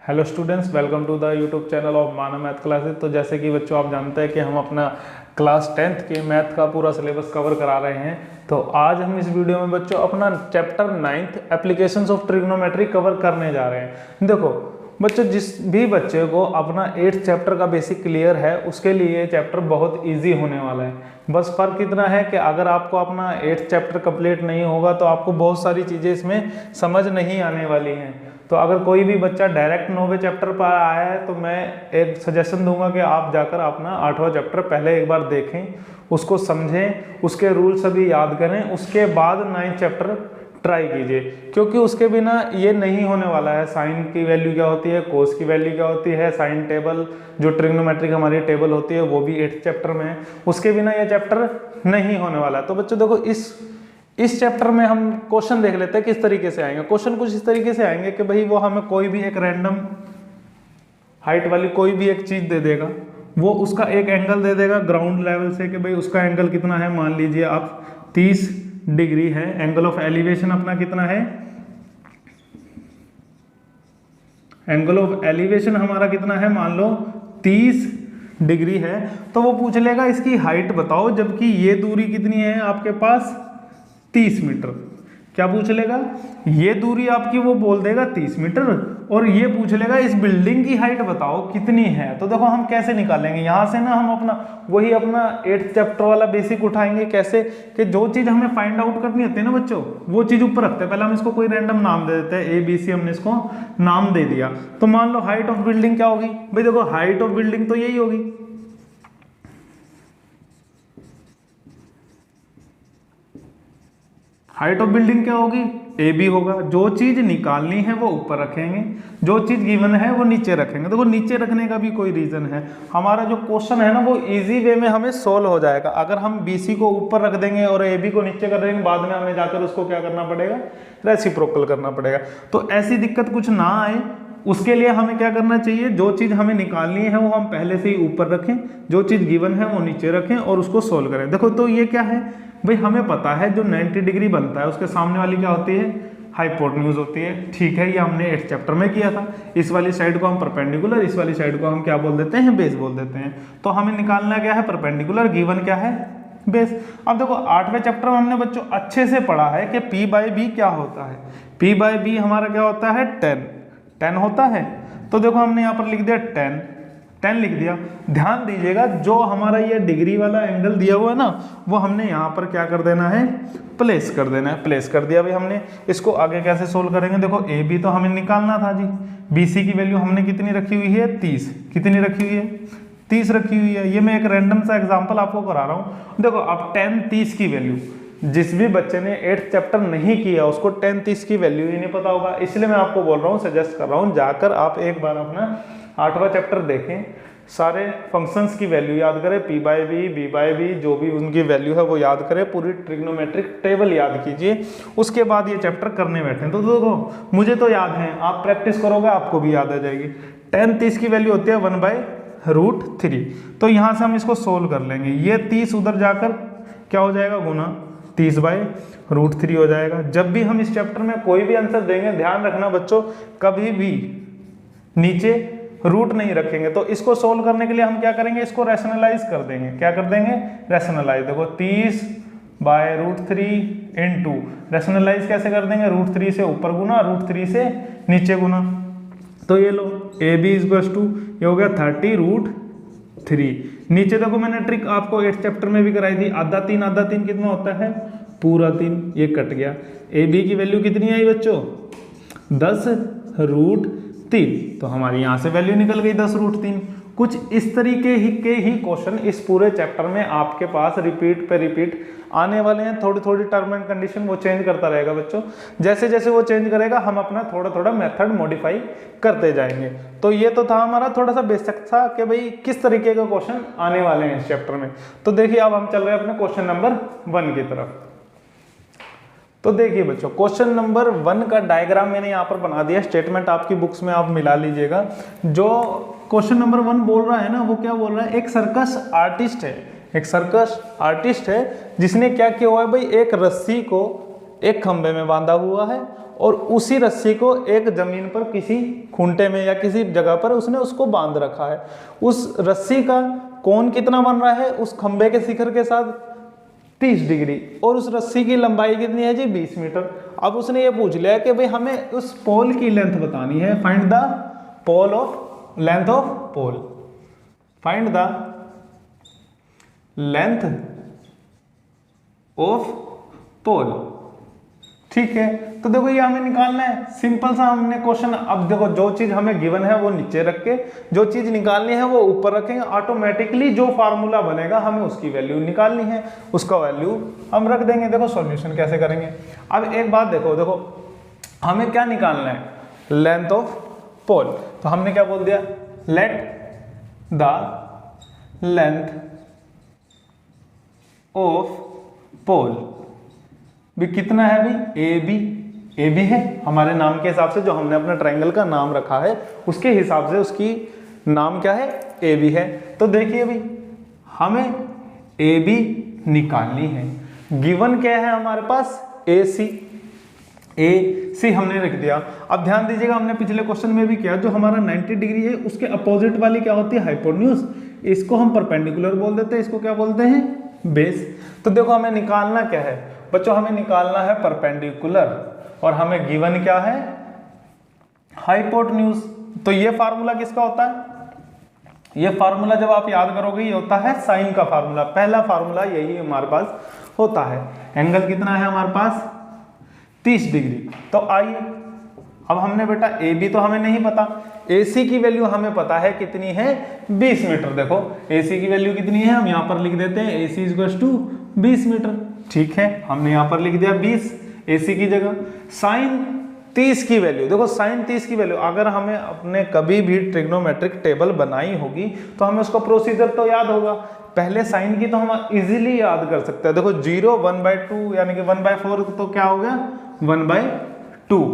Hello students, welcome to the YouTube channel of Mana math classes. तो जैसे कि बच्चों आप जानते हैं कि हम अपना क्लास 10th के मैथ का पूरा सिलेबस कवर करा रहे हैं। तो आज हम इस वीडियो में बच्चों अपना chapter 9th applications of trigonometry cover करने जा रहे हैं। देखो बच्चों, जिस भी बच्चे को अपना 8th चैप्टर का बेसिक क्लियर है उसके लिए ये चैप्टर बहुत ईजी होने वाला है। बस फर्क इतना है कि अगर आपको अपना 8th चैप्टर कंप्लीट नहीं होगा तो आपको बहुत सारी चीज़ें इसमें समझ नहीं आने वाली हैं। तो अगर कोई भी बच्चा डायरेक्ट 9वें चैप्टर पर आया है तो मैं एक सजेशन दूंगा कि आप जाकर अपना 8वां चैप्टर पहले एक बार देखें, उसको समझें, उसके रूल सभी याद करें, उसके बाद 9th चैप्टर ट्राई कीजिए, क्योंकि उसके बिना ये नहीं होने वाला है। साइन की वैल्यू क्या होती है, कोस की वैल्यू क्या होती है, साइन टेबल जो ट्रिग्नोमेट्रिक हमारी टेबल होती है वो भी 8th चैप्टर में है, उसके बिना ये चैप्टर नहीं होने वाला है। तो बच्चों देखो, इस चैप्टर में हम क्वेश्चन देख लेते हैं किस तरीके से आएंगे। क्वेश्चन कुछ इस तरीके से आएंगे कि भाई वो हमें कोई भी एक रैंडम हाइट वाली कोई भी एक चीज दे देगा, वो उसका एक एंगल दे देगा ग्राउंड लेवल से कि भाई उसका एंगल कितना है। मान लीजिए आप 30 डिग्री है, एंगल ऑफ एलिवेशन अपना कितना है, एंगल ऑफ एलिवेशन हमारा कितना है, मान लो 30 डिग्री है। तो वो पूछ लेगा इसकी हाइट बताओ, जबकि ये दूरी कितनी है आपके पास 30 मीटर। क्या पूछ लेगा, ये दूरी आपकी वो बोल देगा 30 मीटर, और ये पूछ लेगा इस बिल्डिंग की हाइट बताओ कितनी है। तो देखो हम कैसे निकालेंगे, यहाँ से ना हम अपना वही अपना 8th चैप्टर वाला बेसिक उठाएंगे। कैसे कि जो चीज हमें फाइंड आउट करनी होती है ना बच्चों, वो चीज ऊपर रखते हैं। पहले हम इसको कोई रैंडम नाम दे देते हैं, ABC हमने इसको नाम दे दिया। तो मान लो हाइट ऑफ बिल्डिंग क्या होगी, भाई देखो हाइट ऑफ बिल्डिंग तो यही होगी, हाइट ऑफ बिल्डिंग क्या होगी, AB होगा। जो चीज निकालनी है वो ऊपर रखेंगे, जो चीज गिवन है वो नीचे रखेंगे। देखो नीचे रखने का भी कोई रीजन है, हमारा जो क्वेश्चन है ना वो इजी वे में हमें सोल्व हो जाएगा। अगर हम BC को ऊपर रख देंगे और AB को नीचे कर देंगे, बाद में हमें जाकर उसको क्या करना पड़ेगा, रेसिप्रोकल करना पड़ेगा। तो ऐसी दिक्कत कुछ ना आए उसके लिए हमें क्या करना चाहिए, जो चीज हमें निकालनी है वो हम पहले से ही ऊपर रखें, जो चीज गिवन है वो नीचे रखें और उसको सोल्व करें। देखो तो ये क्या है भाई, हमें पता है जो 90 डिग्री बनता है उसके सामने वाली क्या होती है, हाइपोटेन्यूज होती है। ठीक है, ये हमने 8th चैप्टर में किया था। इस वाली साइड को हम परपेंडिकुलर, इस वाली साइड को हम क्या बोल देते हैं, बेस बोल देते हैं। तो हमें निकालना क्या है, परपेंडिकुलर, गिवन क्या है, बेस। अब देखो 8वें चैप्टर में हमने बच्चों अच्छे से पढ़ा है कि P/B क्या होता है। P/B हमारा क्या होता है, 10 होता है। तो देखो हमने यहाँ पर लिख दिया 10 लिख दिया। ध्यान दीजिएगा, जो हमारा ये डिग्री वाला एंगल दिया हुआ है ना, वो हमने यहाँ पर क्या कर देना है, प्लेस कर देना है। प्लेस कर दिया भाई हमने। इसको आगे कैसे सोल्व करेंगे, देखो AB तो हमें निकालना था जी, BC की वैल्यू हमने कितनी रखी हुई है, 30। कितनी रखी हुई है, 30 रखी हुई है। ये मैं एक रैंडम सा एग्जांपल आपको करा रहा हूँ। देखो अब 10 30 की वैल्यू, जिस भी बच्चे ने 8th चैप्टर नहीं किया उसको 10 30 की वैल्यू ही नहीं पता होगा। इसलिए मैं आपको बोल रहा हूँ, सजेस्ट कर रहा हूँ, जाकर आप एक बार अपना 8वां चैप्टर देखें, सारे फंक्शंस की वैल्यू याद करें, P/B, B/B जो भी उनकी वैल्यू है वो याद करें, पूरी ट्रिग्नोमेट्रिक टेबल याद कीजिए, उसके बाद ये चैप्टर करने बैठे। तो देखो मुझे तो याद है, आप प्रैक्टिस करोगे आपको भी याद आ जाएगी। 10 30 की वैल्यू होती है 1/√3। तो यहाँ से हम इसको सोल्व कर लेंगे। ये 30 उधर जाकर क्या हो जाएगा, गुना 30/√3 हो जाएगा। जब भी हम इस चैप्टर में कोई भी आंसर देंगे, ध्यान रखना बच्चों, कभी भी नीचे रूट नहीं रखेंगे। तो इसको सोल्व करने के लिए हम क्या करेंगे, इसको रैशनलाइज कर देंगे। क्या कर देंगे, रैशनलाइज। देखो 30/√3 इंटू, रैशनलाइज कैसे कर देंगे, √3 से ऊपर गुना, √3 से नीचे गुना। तो ये लो AB ये हो गया 30√3। नीचे देखो मैंने ट्रिक आपको 8th चैप्टर में भी कराई थी, आधा 3 कितना होता है, पूरा 3। ये कट गया। AB की वैल्यू कितनी आई बच्चों, 10√3। तो हमारी यहाँ से वैल्यू निकल गई 10√3। कुछ इस तरीके के ही क्वेश्चन इस पूरे चैप्टर में आपके पास रिपीट पे रिपीट आने वाले हैं। थोड़ी थोड़ी टर्म एंड कंडीशन वो चेंज करता रहेगा बच्चों, जैसे जैसे वो चेंज करेगा हम अपना थोड़ा थोड़ा मेथड मॉडिफाई करते जाएंगे। तो ये तो था हमारा थोड़ा सा बेसिक था कि भाई किस तरीके का क्वेश्चन आने वाले हैं इस चैप्टर में। तो देखिए अब हम चल रहे हैं अपने क्वेश्चन नंबर 1 की तरफ। तो देखिए बच्चों, क्वेश्चन नंबर 1 का डायग्राम मैंने यहाँ पर बना दिया, स्टेटमेंट आपकी बुक्स में आप मिला लीजिएगा। जो क्वेश्चन नंबर 1 बोल रहा है ना, वो क्या बोल रहा है, एक सर्कस आर्टिस्ट है, एक सर्कस आर्टिस्ट है जिसने क्या किया हुआ है भाई, एक रस्सी को एक खंबे में बांधा हुआ है और उसी रस्सी को एक जमीन पर किसी खूंटे में या किसी जगह पर उसने उसको बांध रखा है। उस रस्सी का कोण कितना बन रहा है उस खंबे के शिखर के साथ 30 डिग्री, और उस रस्सी की लंबाई कितनी है जी 20 मीटर। अब उसने ये पूछ लिया कि भाई हमें उस पोल की लेंथ बतानी है, find the pole of length of pole, find the length of pole. ठीक है, तो देखो ये हमें निकालना है, सिंपल सा हमने क्वेश्चन। अब देखो जो चीज हमें गिवन है वो नीचे रख के जो चीज निकालनी है वो ऊपर रखेंगे, ऑटोमेटिकली जो फार्मूला बनेगा हमें उसकी वैल्यू निकालनी है, उसका वैल्यू हम रख देंगे। देखो सॉल्यूशन कैसे करेंगे। अब एक बात देखो हमें क्या निकालना है, लेंथ ऑफ पोल। तो हमने क्या बोल दिया, लेट द लेंथ ऑफ पोल भी कितना है भाई, ए बी है हमारे नाम के हिसाब से, जो हमने अपने ट्रायंगल का नाम रखा है उसके हिसाब से उसकी नाम क्या है, ए बी है। तो देखिए भाई हमें ए बी निकालनी है, गिवन क्या है हमारे पास ए सी हमने रख दिया। अब ध्यान दीजिएगा हमने पिछले क्वेश्चन में भी किया, जो हमारा 90 डिग्री है उसके अपोजिट वाली क्या होती है, हाइपोटेन्यूज। इसको हम परपेंडिकुलर बोल देते हैं, इसको क्या बोलते हैं, बेस। तो देखो हमें निकालना क्या है बच्चों, हमें निकालना है परपेंडिकुलर और हमें गिवन क्या है, हाइपोटेन्यूज। तो ये फार्मूला किसका होता है, ये फार्मूला जब आप याद करोगे ये होता है साइन का फार्मूला। पहला फार्मूला यही हमारे पास होता है। एंगल कितना है हमारे पास 30 डिग्री। तो आइए अब हमने बेटा ए बी तो हमें नहीं पता, ए सी की वैल्यू हमें पता है कितनी है 20 मीटर। देखो ए सी की वैल्यू कितनी है, हम यहाँ पर लिख देते हैं ए सी इक्वल्स टू 20 मीटर। ठीक है, हमने यहाँ पर लिख दिया 20 ए सी की जगह। साइन 30 की वैल्यू, देखो साइन 30 की वैल्यू अगर हमें अपने कभी भी ट्रिग्नोमेट्रिक टेबल बनाई होगी तो हमें उसका प्रोसीजर तो याद होगा। पहले साइन की तो हम इजीली याद कर सकते हैं। देखो 0 1/2 यानी कि 1/4 तो क्या हो गया 1/2।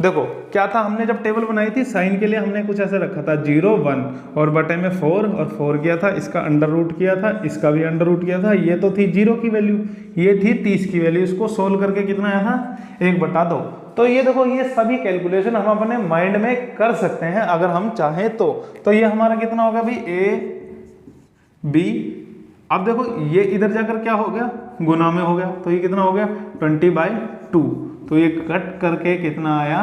देखो क्या था, हमने जब टेबल बनाई थी साइन के लिए हमने कुछ ऐसे रखा था 0 1 और बटे में 4 और 4 किया था, इसका अंडर रूट किया था, इसका भी अंडर रूट किया था। ये तो थी 0 की वैल्यू, ये थी 30 की वैल्यू। इसको सोल्व करके कितना आया था 1/2। तो ये देखो ये सभी कैलकुलेशन हम अपने माइंड में कर सकते हैं अगर हम चाहें तो ये हमारा कितना होगा भाई ए बी। अब देखो ये इधर जाकर क्या हो गया, गुना में हो गया, तो ये कितना हो गया 20/2। तो ये कट करके कितना आया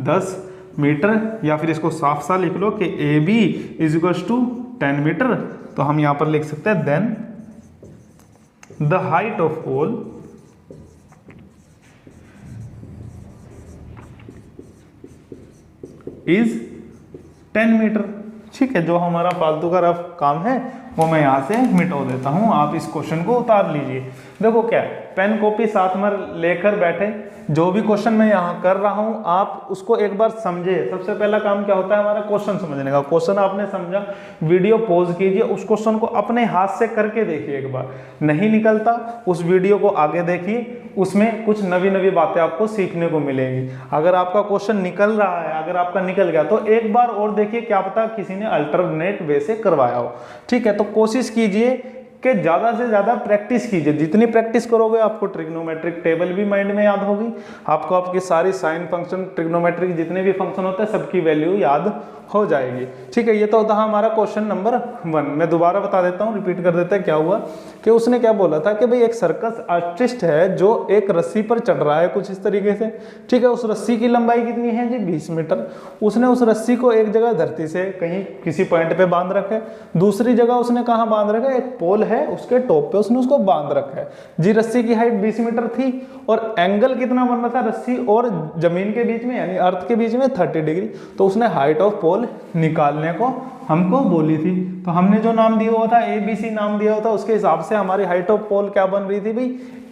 10 मीटर, या फिर इसको साफ सा लिख लो कि A B is equals to 10 metre. तो हम यहां पर लिख सकते हैं then the height of pole is 10 metre. ठीक है, जो हमारा फालतू का रफ काम है वो मैं यहाँ से मिटा देता हूँ, आप इस क्वेश्चन को उतार लीजिए। देखो क्या पेन कॉपी साथ में लेकर बैठे, जो भी क्वेश्चन मैं यहाँ कर रहा हूँ आप उसको एक बार समझे। सबसे पहला काम क्या होता है हमारा क्वेश्चन समझने का। क्वेश्चन आपने समझा, वीडियो पॉज कीजिए, उस क्वेश्चन को अपने हाथ से करके देखिए एक बार। नहीं निकलता उस वीडियो को आगे देखिए, उसमें कुछ नवी नवी बातें आपको सीखने को मिलेंगी। अगर आपका क्वेश्चन निकल रहा है, अगर आपका निकल गया तो एक बार और देखिए, क्या पता किसी ने अल्टरनेट वे से करवाया हो। ठीक है, तो कोशिश कीजिए कि ज़्यादा से ज़्यादा प्रैक्टिस कीजिए। जितनी प्रैक्टिस करोगे आपको ट्रिग्नोमेट्रिक टेबल भी माइंड में याद होगी, आपको आपकी सारी साइन फंक्शन ट्रिग्नोमेट्रिक जितने भी फंक्शन होते हैं सबकी वैल्यू याद हो जाएगी। ठीक है, ये तो होता है हमारा क्वेश्चन नंबर 1। मैं दोबारा बता देता हूँ, रिपीट कर देते हैं। क्या हुआ कि उसने क्या बोला था कि भाई एक सर्कस आर्टिस्ट है जो एक रस्सी पर चढ़ रहा है कुछ इस तरीके से। ठीक है, उस रस्सी की लंबाई कितनी है जी 20 मीटर। उसने उस रस्सी को एक जगह धरती से कहीं किसी पॉइंट पे बांध रखा है, दूसरी जगह उसने कहाँ बांध रखा है, एक पोल है उसके टॉप पे उसने उसको बांध रखा है जी। रस्सी की हाइट 20 मीटर थी और एंगल कितना बन रहा था रस्सी और जमीन के बीच में यानी अर्थ के बीच में 30 डिग्री। तो उसने हाइट ऑफ पोल निकालने को हमको बोली थी। तो हमने जो नाम दिया हुआ था ABC नाम दिया हुआ था, उसके हिसाब से हमारी हाइट ऑफ पोल क्या बन रही थी भाई,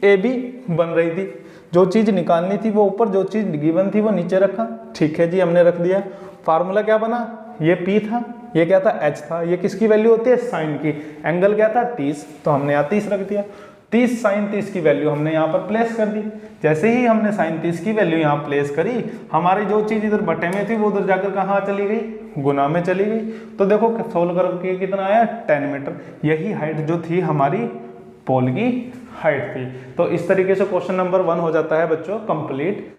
AB बन रही थी। जो चीज निकालनी थी वो ऊपर, जो चीज गिवन थी वो नीचे रखा। ठीक है जी, हमने रख दिया। फार्मूला क्या बना, ये P था, ये क्या था H था। ये किसकी वैल्यू होती है, साइन की। एंगल क्या था 30, तो हमने यहाँ 30 रख दिया। 30 साइन 30 की वैल्यू हमने यहाँ पर प्लेस कर दी। जैसे ही हमने साइन 30 की वैल्यू यहाँ प्लेस करी, हमारी जो चीज इधर बटे में थी वो उधर जाकर कहाँ चली गई, गुना में चली गई। तो देखो सोल्व करके कितना आया 10 मीटर। यही हाइट जो थी हमारी पोल की हाइट थी। तो इस तरीके से क्वेश्चन नंबर 1 हो जाता है बच्चों कंप्लीट।